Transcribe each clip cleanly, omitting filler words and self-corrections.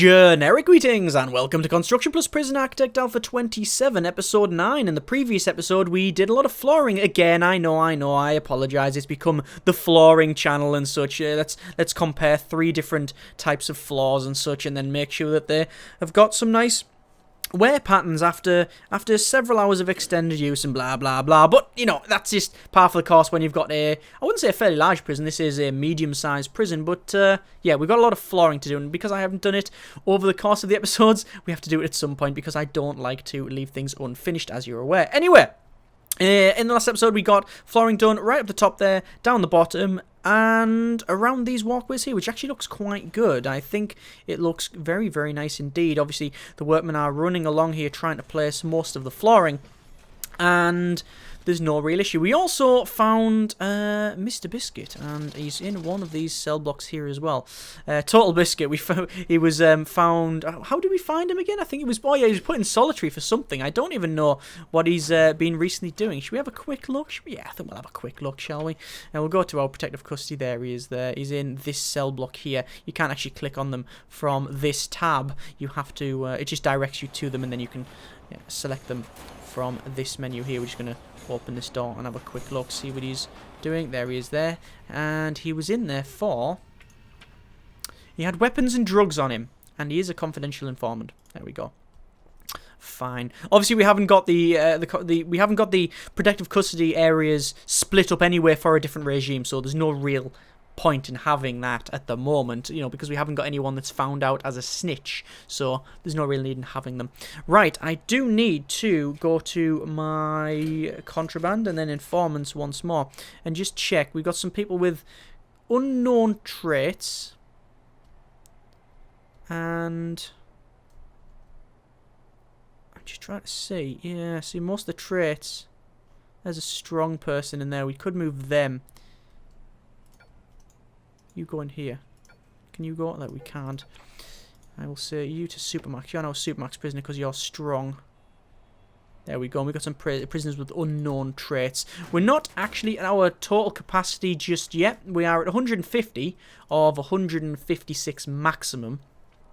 Generic greetings and welcome to Construction Plus Prison Architect Alpha 27, Episode 9. In the previous episode, we did a lot of flooring. Again, I know, I apologise. It's become the flooring channel and such. Let's compare 3 different types of floors and such, and then make sure that they have got some nice wear patterns after several hours of extended use and blah blah blah. But you know, that's just par for the course when you've got I wouldn't say a fairly large prison. This is a medium-sized prison, but yeah, we've got a lot of flooring to do, and because I haven't done it over the course of the episodes, we have to do it at some point because I don't like to leave things unfinished, as you're aware. Anyway, in the last episode, we got flooring done right up the top there, down the bottom, and around these walkways here, which actually looks quite good. I think it looks very, very nice indeed. Obviously, the workmen are running along here trying to place most of the flooring, and there's no real issue. We also found Mr. Biscuit, and he's in one of these cell blocks here as well. Total Biscuit, he was found. How did we find him again? I think he was put in solitary for something. I don't even know what he's been recently doing. Should we have a quick look? Yeah, I think we'll have a quick look, shall we? And we'll go to our protective custody. There he is. There he's in this cell block here. You can't actually click on them from this tab. You have to. It just directs you to them, and then you can select them from this menu here. We're just gonna open this door and have a quick look, see what he's doing. There he is there, and he was in there for, he had weapons and drugs on him, and he is a confidential informant. There we go. Fine. Obviously, we haven't got we haven't got the protective custody areas split up anywhere for a different regime, so there's no real point in having that at the moment, you know, because we haven't got anyone that's found out as a snitch, so there's no real need in having them. Right, I do need to go to my contraband and then informants once more and just check. We've got some people with unknown traits, and I'm just trying to see. Yeah, see, most of the traits, there's a strong person in there. We could move them. You go in here. Can you go? No, we can't. I will say you to Supermax. You're now a Supermax prisoner because you're strong. There we go. We've got some prisoners with unknown traits. We're not actually at our total capacity just yet. We are at 150 of 156 maximum.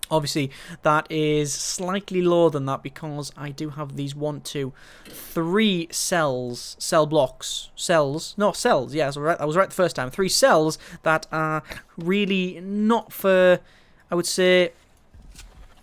Obviously, that is slightly lower than that because I do have these 1, 2, 3 cells, yeah, I was right the first time. 3 cells that are really not for, I would say,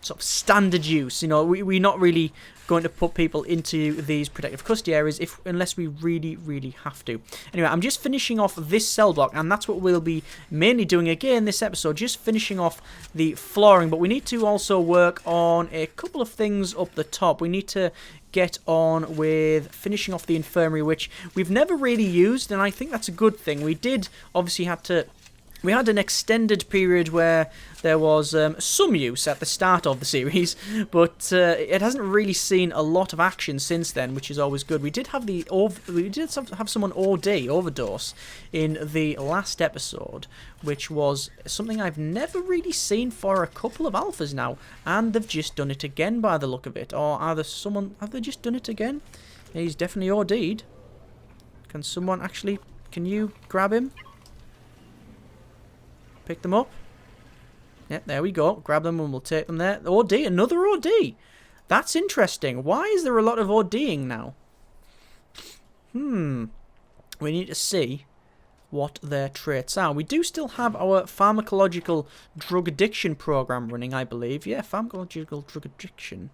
sort of standard use. You know, we're not really going to put people into these protective custody areas unless we really have to. Anyway, I'm just finishing off this cell block, and that's what we'll be mainly doing again this episode, just finishing off the flooring. But we need to also work on a couple of things up the top. We need to get on with finishing off the infirmary, which we've never really used, and I think that's a good thing. We did obviously we had an extended period where there was some use at the start of the series, but it hasn't really seen a lot of action since then, which is always good. We did have have someone overdose in the last episode, which was something I've never really seen for a couple of alphas now, and they've just done it again by the look of it. Or have they just done it again? Yeah, he's definitely OD'd. Can you grab him? Pick them up. Yeah, there we go. Grab them and we'll take them there. OD, another OD. That's interesting. Why is there a lot of ODing now? We need to see what their traits are. We do still have our pharmacological drug addiction program running, I believe. Yeah, pharmacological drug addiction.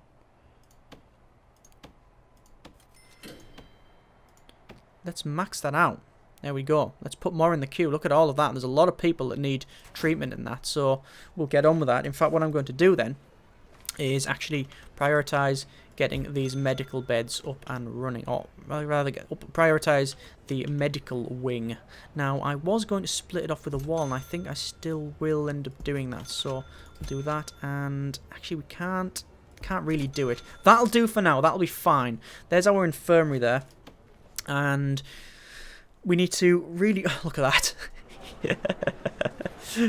Let's max that out. There we go. Let's put more in the queue. Look at all of that. There's a lot of people that need treatment in that, so we'll get on with that. In fact, what I'm going to do then is actually prioritise getting these medical beds up and running, or rather prioritise the medical wing. Now, I was going to split it off with a wall, and I think I still will end up doing that, so we'll do that. And actually, we can't really do it. That'll do for now. That'll be fine. There's our infirmary there, and we need to really look at that.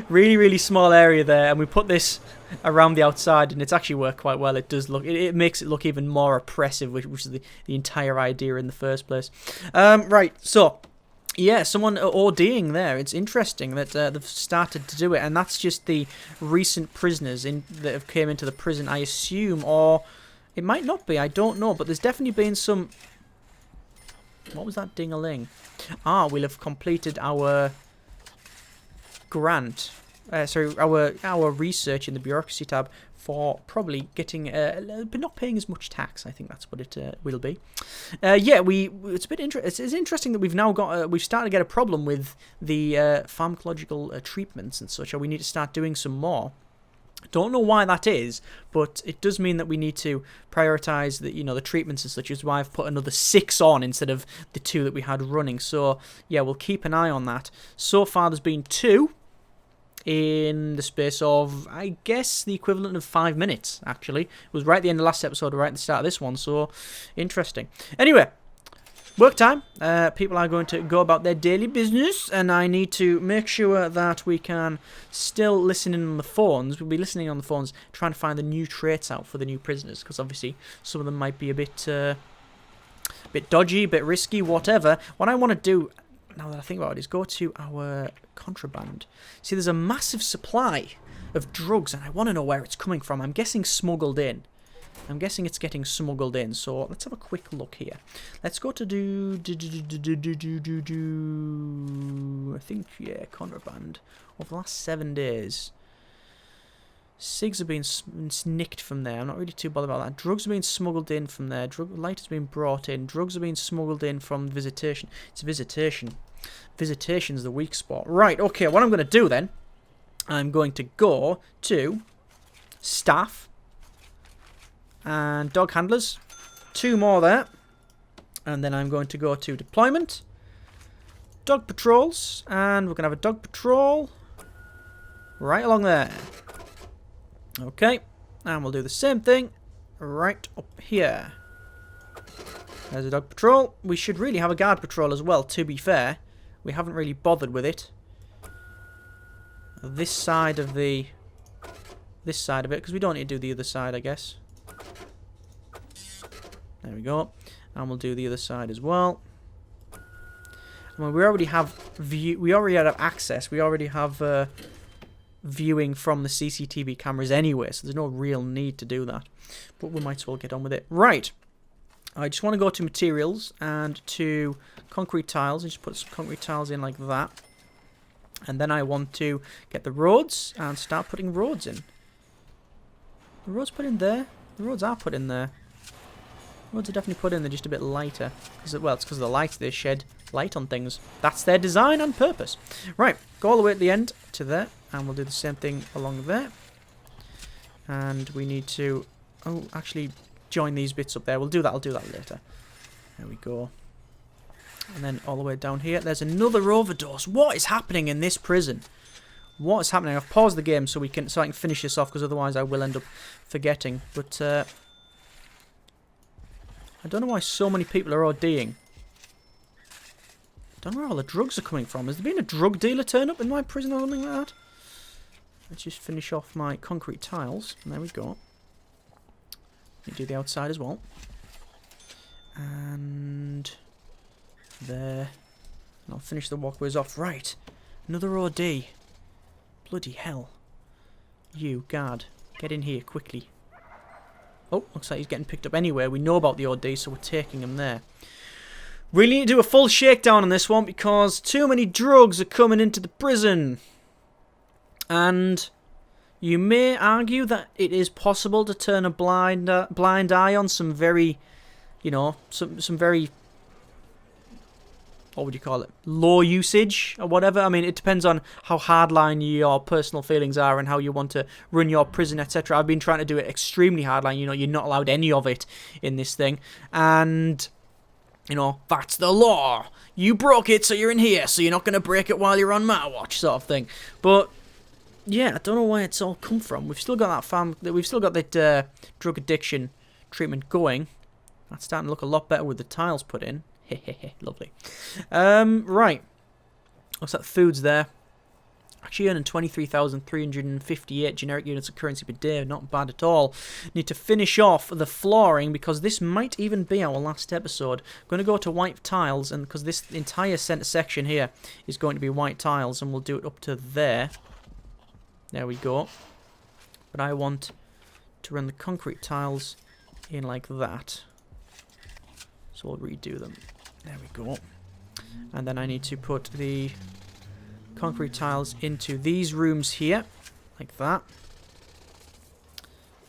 Really small area there, and we put this around the outside, and it's actually worked quite well. It does look, it makes it look even more oppressive, which is the entire idea in the first place. Right, so Yeah, someone ODing there. It's interesting that they've started to do it, and that's just the recent prisoners that have came into the prison, I assume, or it might not be. I don't know, but there's definitely been some. What was that ding-a-ling? Ah, we'll have completed our grant. Sorry, our research in the bureaucracy tab for probably getting, but not paying as much tax. I think that's what it will be. Yeah, it's a bit it's interesting that we've now got we've started to get a problem with the pharmacological treatments and such. Or we need to start doing some more. Don't know why that is, but it does mean that we need to prioritize the treatments and such. Is why I've put another 6 on instead of the 2 that we had running. So yeah, we'll keep an eye on that. So far, there's been 2. In the space of, I guess, the equivalent of 5 minutes, actually. It was right at the end of the last episode, right at the start of this one, so interesting. Anyway, work time. People are going to go about their daily business, and I need to make sure that we can still listen in on the phones. We'll be listening on the phones, trying to find the new traits out for the new prisoners, because obviously some of them might be a bit dodgy, a bit risky, whatever. What I want to do, now that I think about it, is go to our contraband. See, there's a massive supply of drugs, and I want to know where it's coming from. I'm guessing smuggled in. I'm guessing it's getting smuggled in. So let's have a quick look here. Let's go to I think, yeah, contraband. Over the last 7 days, cigs have been nicked from there. I'm not really too bothered about that. Drugs are being smuggled in from there. Light has been brought in. Drugs are being smuggled in from visitation. It's visitation. Visitation's the weak spot. Right, okay, what I'm going to do then, I'm going to go to staff and dog handlers. 2 more there. And then I'm going to go to deployment, dog patrols, and we're going to have a dog patrol right along there. Okay, and we'll do the same thing right up here. There's a dog patrol. We should really have a guard patrol as well, to be fair. We haven't really bothered with it. This side of it, because we don't need to do the other side, I guess. There we go. And we'll do the other side as well. Well, we already have access. We already have viewing from the CCTV cameras anyway, so there's no real need to do that. But we might as well get on with it. Right. I just want to go to materials and to concrete tiles. And just put some concrete tiles in like that. And then I want to get the roads and start putting roads in. The roads put in there? The roads are put in there. Roads are definitely put in, they're just a bit lighter. Well, it's because of the light, they shed light on things. That's their design on purpose. Right, go all the way at the end to there. And we'll do the same thing along there. And we need to... Oh, actually... join these bits up there. I'll do that later. There we go. And then all the way down here, there's another overdose. What is happening in this prison? What is happening? I've paused the game so I can finish this off, because otherwise I will end up forgetting. But I don't know why so many people are ODing. I don't know where all the drugs are coming from. Has there been a drug dealer turn up in my prison or something like that? Let's just finish off my concrete tiles. And there we go. You do the outside as well. And there. And I'll finish the walkways off. Right. Another OD. Bloody hell. You, guard. Get in here quickly. Oh, looks like he's getting picked up anyway. We know about the OD, so we're taking him there. Really need to do a full shakedown on this one, because too many drugs are coming into the prison. And... you may argue that it is possible to turn a blind eye on some very, some very, what would you call it, low usage or whatever. I mean, it depends on how hardline your personal feelings are and how you want to run your prison, etc. I've been trying to do it extremely hardline. You're not allowed any of it in this thing. And, that's the law. You broke it, so you're in here, so you're not going to break it while you're on my watch, sort of thing. But... yeah, I don't know where it's all come from. We've still got that drug addiction treatment going. That's starting to look a lot better with the tiles put in. Hehehe, lovely. Right. Looks like food's there. Actually earning 23,358 generic units of currency per day. Not bad at all. Need to finish off the flooring because this might even be our last episode. I'm going to go to white tiles, and because this entire centre section here is going to be white tiles, and we'll do it up to there. There we go. But I want to run the concrete tiles in like that. So we'll redo them. There we go. And then I need to put the concrete tiles into these rooms here, like that,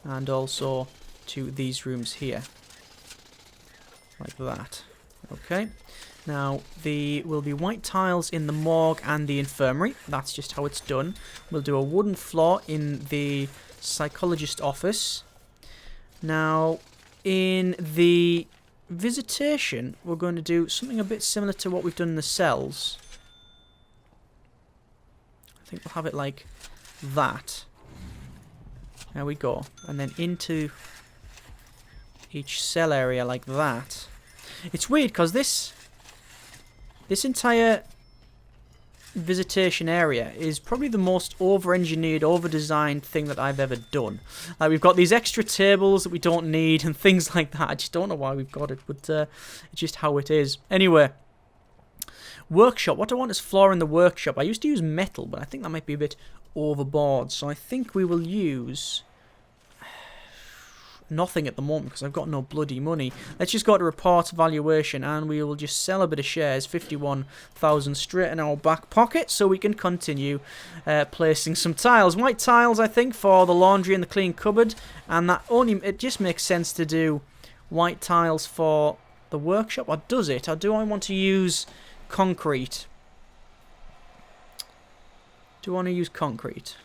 and also to these rooms here, like that. Okay, now there will be white tiles in the morgue and the infirmary. That's just how it's done. We'll do a wooden floor in the psychologist office. Now in the visitation we're going to do something a bit similar to what we've done in the cells. I think we'll have it like that. There we go. And then into each cell area like that. It's weird because this entire visitation area is probably the most over-engineered, over-designed thing that I've ever done. Like, we've got these extra tables that we don't need and things like that. I just don't know why we've got it, but it's just how it is. Anyway. Workshop. What I want is floor in the workshop. I used to use metal, but I think that might be a bit overboard. So I think we will use nothing at the moment because I've got no bloody money. Let's just go to report valuation and we will just sell a bit of shares, 51,000 straight in our back pocket so we can continue placing some tiles. White tiles, I think, for the laundry and the clean cupboard, and that only, it just makes sense to do white tiles for the workshop. Or does it? Or do I want to use concrete? Do I want to use concrete?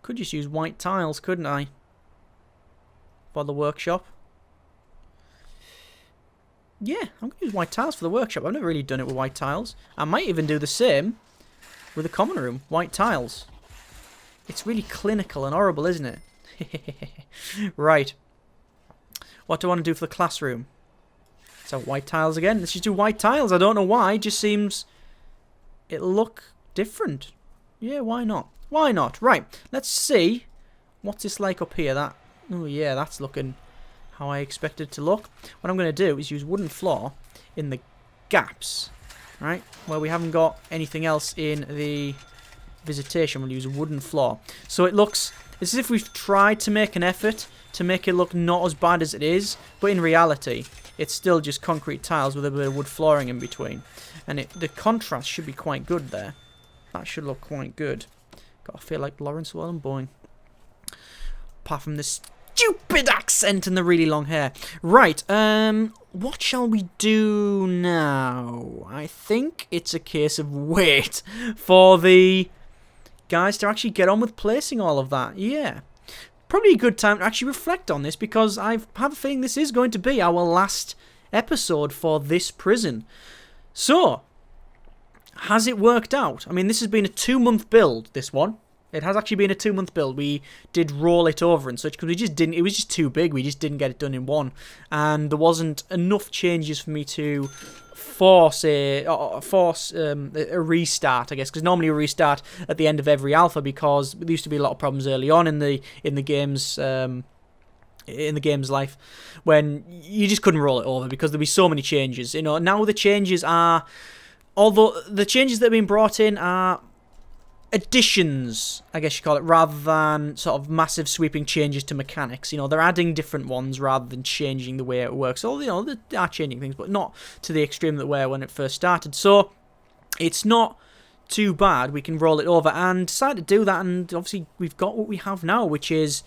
Could just use white tiles, couldn't I? For the workshop. Yeah, I'm going to use white tiles for the workshop. I've never really done it with white tiles. I might even do the same with the common room. White tiles. It's really clinical and horrible, isn't it? Right. What do I want to do for the classroom? So white tiles again. Let's just do white tiles. I don't know why. It just seems it'll look different. Yeah, why not? Why not? Right. Let's see what's this like up here. That, oh yeah, that's looking how I expected it to look. What I'm going to do is use wooden floor in the gaps, right? Where we haven't got anything else in the visitation. We'll use wooden floor. So it looks, it's as if we've tried to make an effort to make it look not as bad as it is, but in reality it's still just concrete tiles with a bit of wood flooring in between. And the contrast should be quite good there. That should look quite good. Gotta feel like Lawrence Wellenboyne. Apart from this stupid accent and the really long hair. Right, what shall we do now? I think it's a case of wait for the guys to actually get on with placing all of that. Yeah. Probably a good time to actually reflect on this because I have a feeling this is going to be our last episode for this prison. So, has it worked out? I mean, this has been a 2-month build, this one. It has actually been a 2-month build. We did roll it over and such because we just didn't, it was just too big. We just didn't get it done in one. And there wasn't enough changes for me to force a restart, I guess, because normally a restart at the end of every alpha because there used to be a lot of problems early on in the game's life when you just couldn't roll it over because there'd be so many changes. You know, now the changes are, although the changes that have been brought in are additions, I guess you call it, rather than sort of massive sweeping changes to mechanics. You know, they're adding different ones rather than changing the way it works. So, you know, they are changing things, but not to the extreme that were when it first started. So, it's not too bad. We can roll it over and decide to do that, and obviously we've got what we have now, which is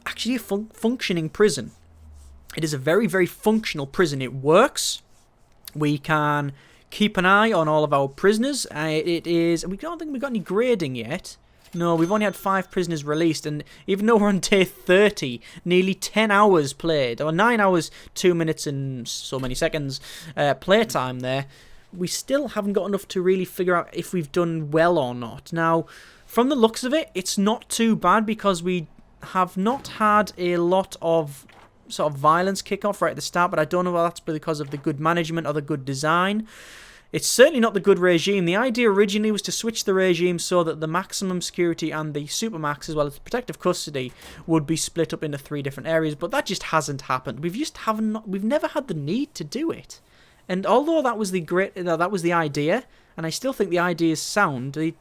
actually a functioning prison. It is a very, very functional prison. It works. We can keep an eye on all of our prisoners. It is, we don't think we've got any grading yet. No, we've only had 5 prisoners released, and even though we're on day 30, nearly 10 hours played, or 9 hours, 2 minutes and so many seconds playtime there, we still haven't got enough to really figure out if we've done well or not. Now, from the looks of it, it's not too bad because we have not had a lot of sort of violence kick off right at the start, but I don't know whether that's because of the good management or the good design. It's certainly not the good regime. The idea originally was to switch the regime so that the maximum security and the supermax, as well as the protective custody, would be split up into 3 different areas. But that just hasn't happened. We've never had the need to do it. And although that was the idea, and I still think the idea is sound, it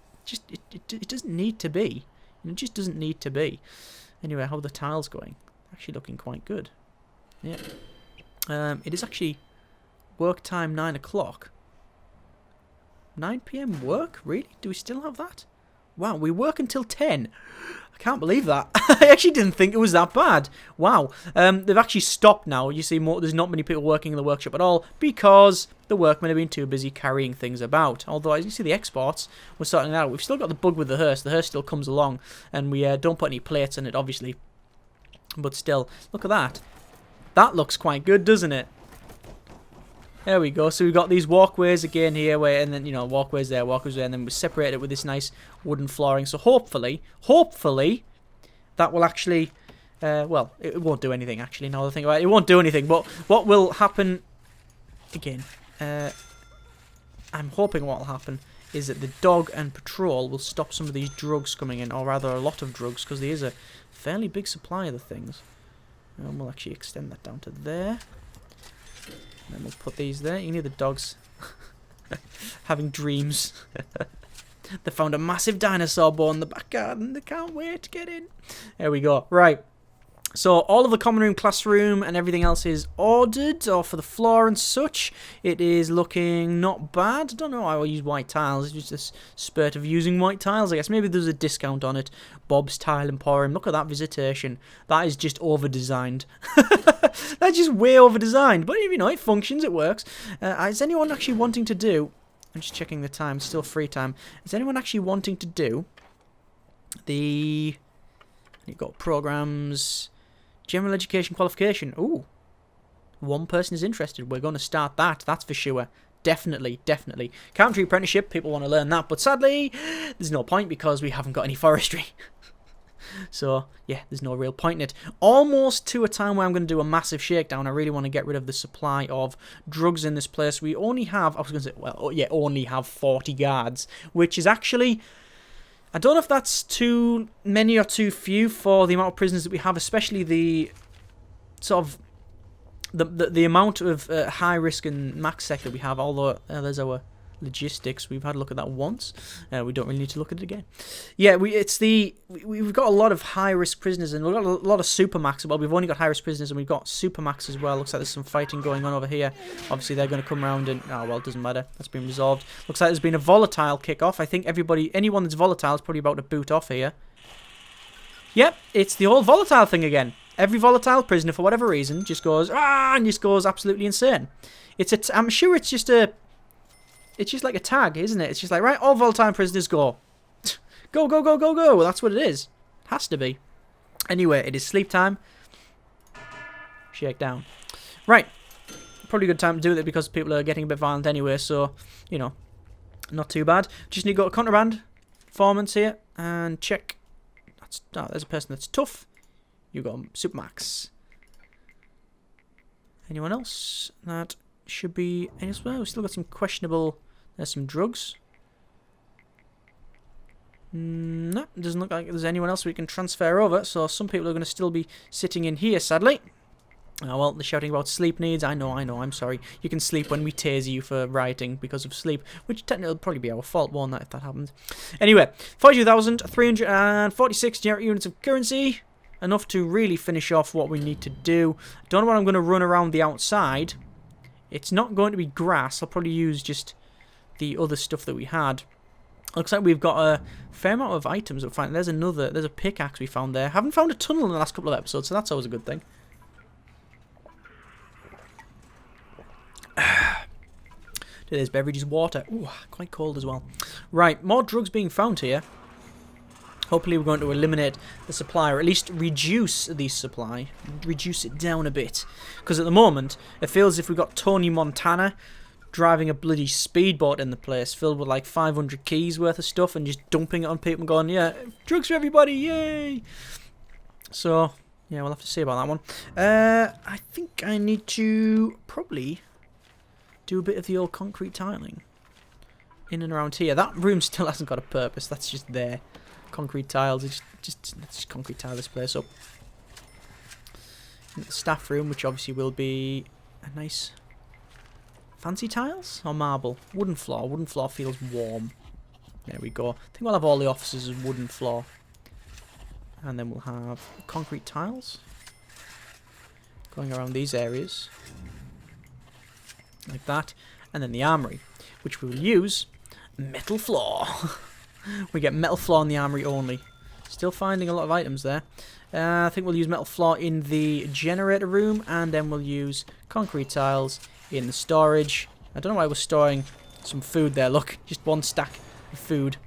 doesn't need to be. It just doesn't need to be. Anyway, how are the tiles going? Actually looking quite good. Yeah. It is actually work time 9 o'clock. 9 p.m. work? Really? Do we still have that? Wow, we work until 10. I can't believe that. I actually didn't think it was that bad. Wow. They've actually stopped now. You see, there's not many people working in the workshop at all because the workmen have been too busy carrying things about. Although, as you see, the exports, we're sorting that out. We've still got the bug with the hearse. The hearse still comes along, and we don't put any plates in it, obviously. But still, look at that. That looks quite good, doesn't it? There we go. So we've got these walkways again here, and then, walkways there, and then we separate it with this nice wooden flooring. So hopefully, that will actually, well, it won't do anything, actually, now that I think about it. It won't do anything, but what will happen, again, I'm hoping what will happen is that the dog and patrol will stop some of these drugs coming in, or rather a lot of drugs, because there is a fairly big supply of the things. And we'll actually extend that down to there. And then we'll put these there. You can hear the dogs having dreams. They found a massive dinosaur bone in the back garden. They can't wait to get in. There we go. Right. So all of the common room, classroom, and everything else is ordered, or for the floor and such. It is looking not bad. I don't know why I use white tiles. It's just this spurt of using white tiles, I guess. Maybe there's a discount on it. Bob's Tile Emporium. Look at that visitation. That is just over-designed. That's just way over-designed. But, it functions. It works. Is anyone actually wanting to do... I'm just checking the time. It's still free time. Is anyone actually wanting to do the... You've got programs... General education qualification. Ooh. One person is interested. We're going to start that. That's for sure. Definitely, definitely. Carpentry apprenticeship. People want to learn that. But sadly, there's no point because we haven't got any forestry. So, yeah, there's no real point in it. Almost to a time where I'm going to do a massive shakedown. I really want to get rid of the supply of drugs in this place. We only have... I was going to say, well, yeah, only have 40 guards. Which is actually... I don't know if that's too many or too few for the amount of prisoners that we have, especially the sort of the amount of high risk and max sec that we have. Although there's our logistics, we've had a look at that once. We don't really need to look at it again. Yeah, we've got a lot of high risk prisoners, and we've got a lot of supermax. Well, we've only got high risk prisoners, and we've got supermax as well. Looks like there's some fighting going on over here. Obviously, they're going to come around and well, it doesn't matter. That's been resolved. Looks like there's been a volatile kick-off. I think anyone that's volatile is probably about to boot off here. Yep, it's the old volatile thing again. Every volatile prisoner, for whatever reason, just goes and just goes absolutely insane. I'm sure it's just like a tag, isn't it? It's just like, right, all volatile prisoners go. Go, go, go, go, go. Well, that's what it is. Has to be. Anyway, it is sleep time. Shakedown. Right. Probably a good time to do it because people are getting a bit violent anyway, so, not too bad. Just need to go to Contraband. Performance here. And check. There's a person that's tough. You got Supermax. Anyone else? That should be... We've still got some questionable... There's some drugs. No, it doesn't look like there's anyone else we can transfer over, so some people are going to still be sitting in here, sadly. Oh, well, they're shouting about sleep needs. I know, I'm sorry. You can sleep when we tase you for rioting because of sleep, which technically will probably be our fault, won't that, if that happens. Anyway, 42,346 generic units of currency. Enough to really finish off what we need to do. Don't know what I'm going to run around the outside. It's not going to be grass. I'll probably use just the other stuff that we had. Looks like we've got a fair amount of items that we find. There's a pickaxe we found there. Haven't found a tunnel in the last couple of episodes, so that's always a good thing. There's beverages, water. Ooh, quite cold as well. Right, more drugs being found here. Hopefully we're going to eliminate the supply, or at least reduce the supply. Reduce it down a bit. Because at the moment, it feels as if we've got Tony Montana driving a bloody speedboat in the place, filled with like 500 keys worth of stuff, and just dumping it on people and going, yeah, drugs for everybody, yay! So, yeah, we'll have to see about that one. I think I need to probably do a bit of the old concrete tiling. in and around here. That room still hasn't got a purpose. That's just there. Concrete tiles. Let's just concrete tile this place up. In the staff room, which obviously will be a nice fancy tiles or marble. Wooden floor. Wooden floor feels warm. There we go. I think we'll have all the offices as wooden floor. And then we'll have concrete tiles going around these areas. Like that. And then the armory, which we will use metal floor. We get metal floor in the armory only. Still finding a lot of items there. I think we'll use metal floor in the generator room, and then we'll use concrete tiles in the storage. I don't know why we're storing some food there. Look, just one stack of food.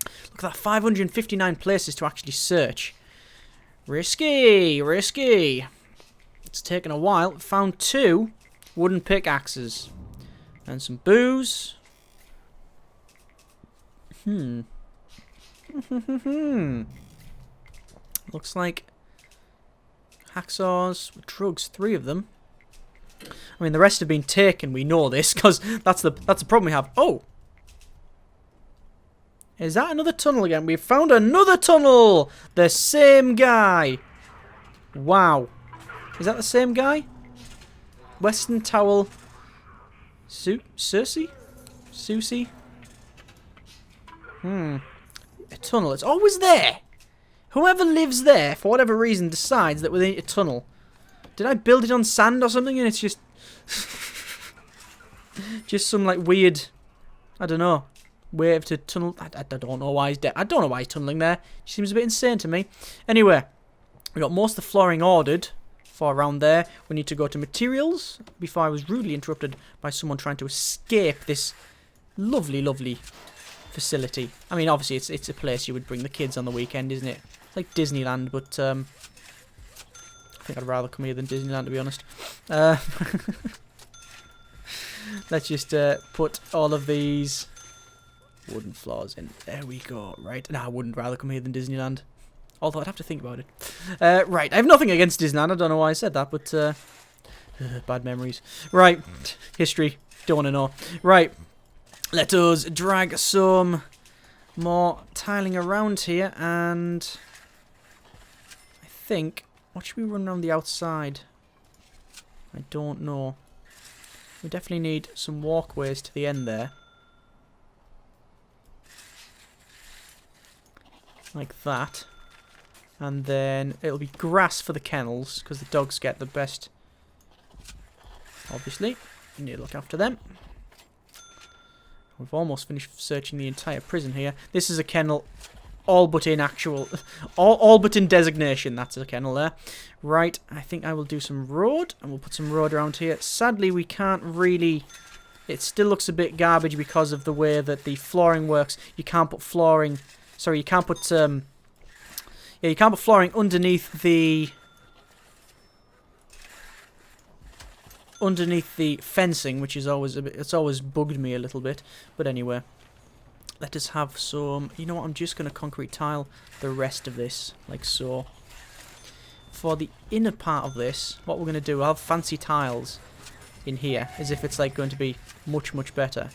Look at that, 559 places to actually search. Risky, risky. It's taken a while. Found 2 wooden pickaxes. And some booze. Looks like hacksaws, drugs, 3 of them. I mean, the rest have been taken. We know this because that's the problem we have. Oh, is that another tunnel again? We've found another tunnel. The same guy. Wow, is that the same guy? Western Towel. Susie? A tunnel. It's always there. Whoever lives there, for whatever reason, decides that we need a tunnel. Did I build it on sand or something and it's just... just some, like, weird... I don't know. Way to tunnel... I don't know why he's dead. I don't know why he's tunneling there. He seems a bit insane to me. Anyway, we got most of the flooring ordered for around there. We need to go to materials before I was rudely interrupted by someone trying to escape this lovely, lovely facility. I mean, obviously, it's a place you would bring the kids on the weekend, isn't it? Like Disneyland, but I think I'd rather come here than Disneyland, to be honest. Let's just put all of these wooden floors in. There we go. Right. No, I wouldn't rather come here than Disneyland. Although I'd have to think about it. Right. I have nothing against Disneyland. I don't know why I said that, but bad memories. Right. History. Don't want to know. Right. Let us drag some more tiling around here, and I think... What should we run around the outside? I don't know. We definitely need some walkways to the end there. Like that. And then it'll be grass for the kennels, because the dogs get the best. Obviously. We need to look after them. We've almost finished searching the entire prison here. This is a kennel, all but in actual... all but in designation, that's a kennel there. Right, I think I will do some road, and we'll put some road around here. Sadly, we can't really... It still looks a bit garbage because of the way that the flooring works. You can't put flooring... Sorry, you can't put... Yeah, you can't put flooring underneath the... fencing, which is always a bit, it's always bugged me a little bit. But anyway, let us have some... You know what, I'm just going to concrete tile the rest of this, like so. For the inner part of this, what we're going to do, I'll have fancy tiles in here, as if it's like going to be much, much better.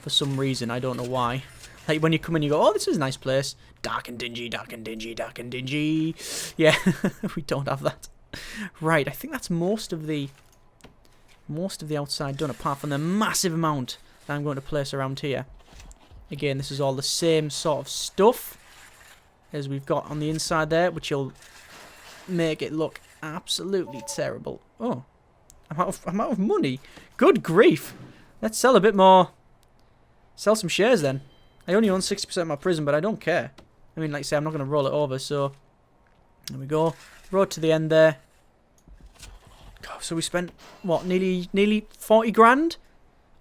For some reason, I don't know why. Like when you come in, you go, oh, this is a nice place. Dark and dingy, dark and dingy, dark and dingy. Yeah, we don't have that. Right, I think that's most of the outside done, apart from the massive amount that I'm going to place around here. Again, this is all the same sort of stuff as we've got on the inside there, which will make it look absolutely terrible. Oh, I'm out of money. Good grief. Let's sell a bit more. Sell some shares then. I only own 60% of my prison, but I don't care. I mean, like I say, I'm not going to roll it over, so... There we go. Road to the end there. God, so we spent, what, nearly 40 grand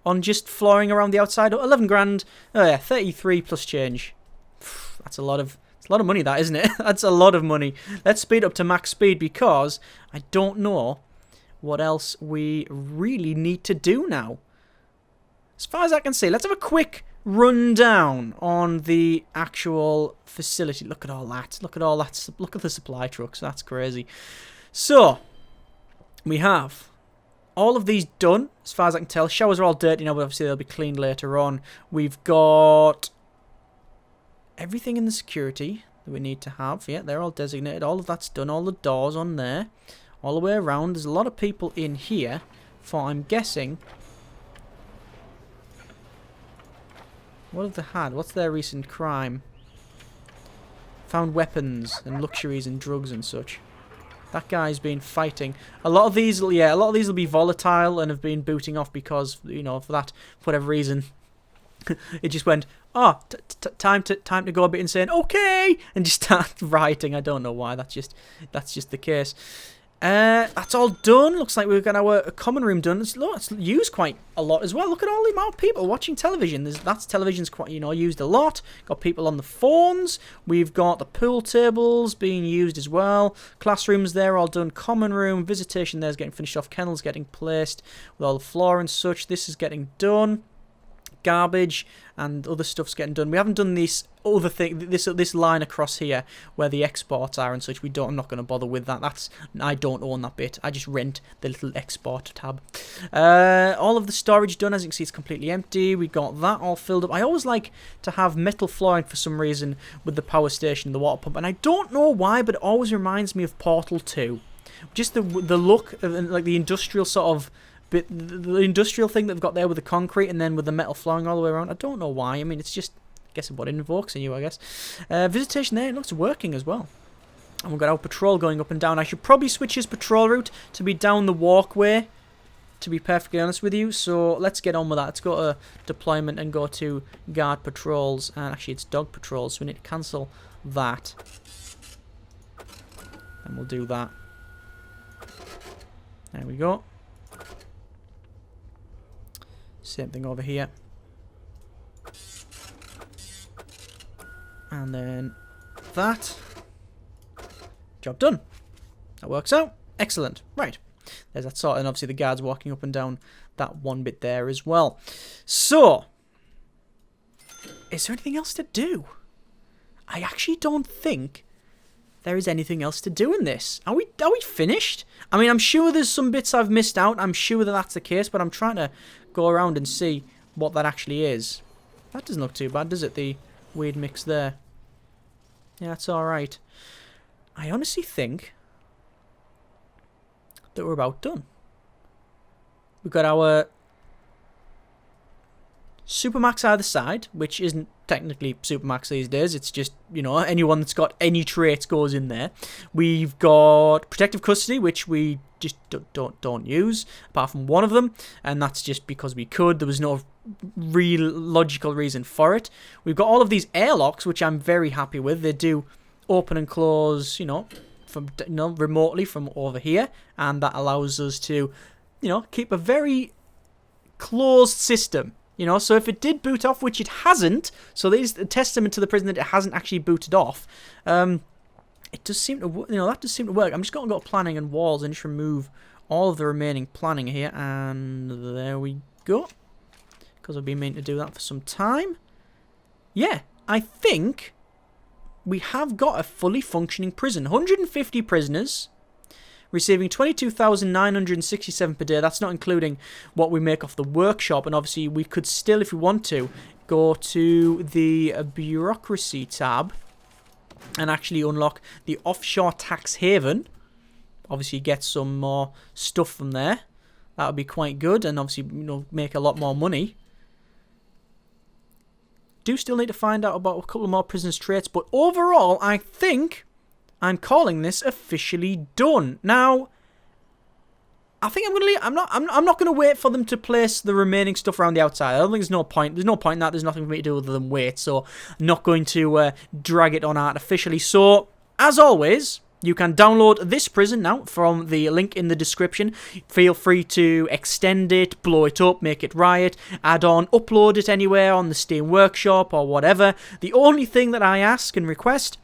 on just flooring around the outside? 11 grand. Oh yeah, 33 plus change. That's a lot of money, that, isn't it? That's a lot of money. Let's speed up to max speed because I don't know what else we really need to do now. As far as I can see, let's have a quick rundown on the actual facility. Look at all that. Look at all that. Look at the supply trucks. That's crazy. So, we have all of these done, as far as I can tell. Showers are all dirty now, but obviously they'll be cleaned later on. We've got everything in the security that we need to have. Yeah, they're all designated. All of that's done. All the doors on there. All the way around. There's a lot of people in here for, I'm guessing... What have they had? What's their recent crime? Found weapons and luxuries and drugs and such. That guy's been fighting. A lot of these will be volatile and have been booting off because, you know, for whatever reason, it just went, oh, time to go a bit insane. Okay, and just start writing. I don't know why. That's just the case. That's all done. Looks like we've got our common room done. It's used quite a lot as well. Look at all the amount of people watching television. Television's quite, you know, used a lot. Got people on the phones. We've got the pool tables being used as well. Classrooms there all done. Common room. Visitation there's getting finished off. Kennels getting placed with all the floor and such. This is getting done. Garbage and other stuff's getting done. We haven't done this other thing, this line across here where the exports are and such. I'm not going to bother with that. I don't own that bit. I just rent the little export tab. All of the storage done. As you can see, it's completely empty. We got that all filled up. I always like to have metal flooring for some reason with the power station, the water pump, and I don't know why, but it always reminds me of Portal 2. Just the look of, like, the industrial sort of but the industrial thing that they've got there with the concrete and then with the metal flowing all the way around, I don't know why. I mean, it's just, I guess, what it invokes in you, I guess. Visitation there, it looks working as well. And we've got our patrol going up and down. I should probably switch his patrol route to be down the walkway, to be perfectly honest with you. So let's get on with that. Let's go to deployment and go to guard patrols. And actually, it's dog patrols, so we need to cancel that. And we'll do that. There we go. Same thing over here. And then that. Job done. That works out. Excellent. Right. There's that sort, and obviously the guards walking up and down that one bit there as well. So, is there anything else to do? I actually don't think there is anything else to do in this. Are we finished? I mean, I'm sure there's some bits I've missed out. I'm sure that that's the case, but I'm trying to go around and see what that actually is. That doesn't look too bad, does it? The weird mix there. Yeah, that's alright. I honestly think that we're about done. We've got our Supermax either side, which isn't technically Supermax these days. It's just, you know, anyone that's got any traits goes in there. We've got Protective Custody, which we just don't use, apart from one of them, and that's just because we could. There was no real logical reason for it. We've got all of these airlocks, which I'm very happy with. They do open and close, you know, from remotely from over here, and that allows us to, you know, keep a very closed system. You know, so if it did boot off, which it hasn't, so that is a testament to the prison that it hasn't actually booted off. It does seem to, you know, that does seem to work. I'm just going to go to planning and walls and just remove all of the remaining planning here, and there we go. Because I've been meaning to do that for some time. Yeah, I think we have got a fully functioning prison. 150 prisoners, receiving 22,967 per day. That's not including what we make off the workshop. And obviously, we could still, if we want to, go to the bureaucracy tab and actually unlock the offshore tax haven. Obviously, get some more stuff from there. That would be quite good, and obviously, you know, make a lot more money. Do still need to find out about a couple more prisoners' traits, but overall, I think I'm calling this officially done. Now, I think I'm gonna leave. I'm not gonna wait for them to place the remaining stuff around the outside. I don't think there's no point. There's no point in that. There's nothing for me to do other than wait. So, I'm not going to drag it on artificially. So, as always, you can download this prison now from the link in the description. Feel free to extend it, blow it up, make it riot, add on, upload it anywhere on the Steam Workshop or whatever. The only thing that I ask and request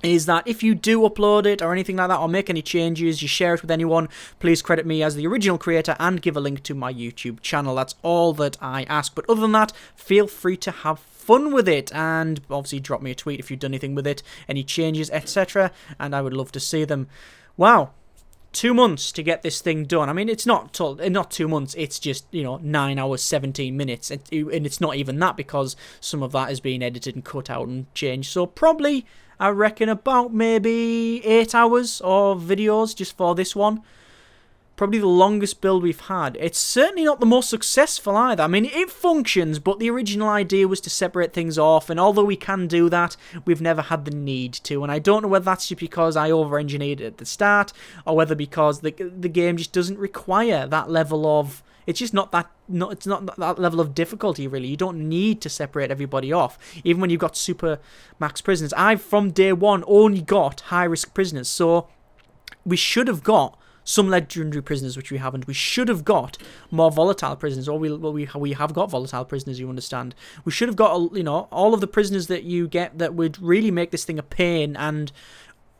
is that if you do upload it or anything like that, or make any changes, you share it with anyone, please credit me as the original creator and give a link to my YouTube channel. That's all that I ask. But other than that, feel free to have fun with it, and obviously drop me a tweet if you've done anything with it, any changes, etc., and I would love to see them. Wow. 2 months to get this thing done. I mean, it's not 2 months. It's just 9 hours 17 minutes, and it's not even that because some of that is being edited and cut out and changed. So probably I reckon about maybe 8 hours of videos just for this one. Probably the longest build we've had. It's certainly not the most successful either. I mean, it functions, but the original idea was to separate things off, and although we can do that, we've never had the need to, and I don't know whether that's just because I over-engineered it at the start, or whether because the game just doesn't require that level of... It's just not that... it's not that level of difficulty, really. You don't need to separate everybody off, even when you've got super max prisoners. I've, from day one, only got high-risk prisoners, so we should have got some legendary prisoners, which we haven't. We should have got more volatile prisoners, or we have got volatile prisoners, you understand. We should have got, all of the prisoners that you get that would really make this thing a pain and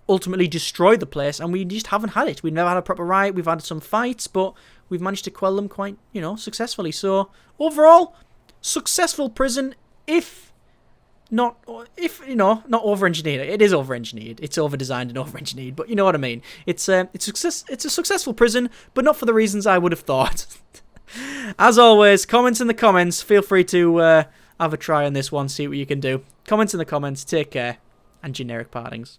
ultimately destroy the place, and we just haven't had it. We've never had a proper riot. We've had some fights, but we've managed to quell them quite, successfully. So, overall, successful prison, not over-engineered. It is over-engineered. It's over-designed and over-engineered, but you know what I mean. It's a successful prison, but not for the reasons I would have thought. As always, comments in the comments. Feel free to have a try on this one, see what you can do. Comments in the comments. Take care, and generic partings.